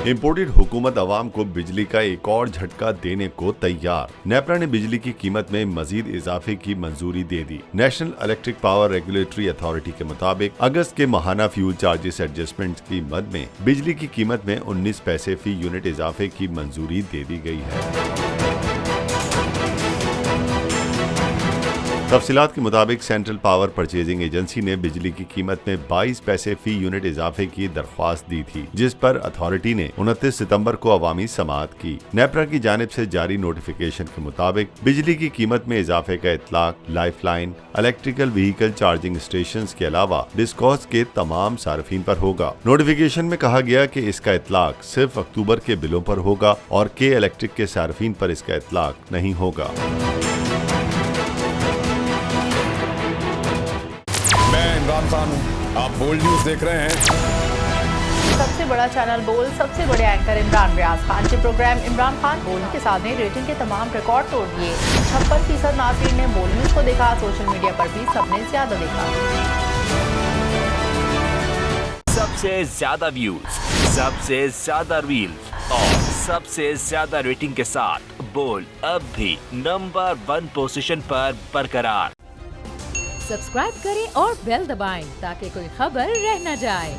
Imported हुकूमत अवाम को बिजली का एक और झटका देने को तैयार। नेपरा ने बिजली की कीमत में मजीद इजाफे की मंजूरी दे दी। National electric power regulatory authority के मुताबिक अगस्त के माहाना फ्यूल चार्जेस एडजस्टमेंट की मद में बिजली की कीमत में 19 पैसे फी यूनिट इजाफे की मंजूरी दे दी गई है। तफसीलात के मुताबिक सेंट्रल पावर परचेजिंग एजेंसी ने बिजली की कीमत में 22 पैसे फी यूनिट इजाफे की दरख्वास्त दी थी, जिस पर अथॉरिटी ने 29 सितंबर को अवामी समाअत की। नेपरा की जानिब से जारी नोटिफिकेशन के मुताबिक बिजली की कीमत में इजाफे का इतलाक lifeline, electrical vehicle charging station के अलावा डिस्कॉस के तमाम सार्फिन पर होगा। नोटिफिकेशन में कहा गया कि इसका इतलाक सिर्फ अक्टूबर के बिलों पर होगा और के इलेक्ट्रिक के सार्फिन पर इसका इतलाक नहीं होगा। इमरान खान हूं, आप बोल्ड न्यूज देख रहे हैं। सबसे बड़ा चैनल बोल, सबसे बड़े एंकर इमरान रियाज खान के प्रोग्राम इमरान खान बोल के साथ ने रेटिंग के तमाम रिकॉर्ड तोड़ दिए। 56% नाज़रीन ने बोल न्यूज को देखा। सोशल मीडिया पर भी सबने ज्यादा देखा। सबसे ज्यादा व्यूज, सबसे ज्यादा रील्स और सबसे ज्यादा रेटिंग के साथ बोल अब भी नंबर 1 पोजीशन पर बरकरार। सब्सक्राइब करें और बेल दबाएं ताकि कोई खबर रह न जाए।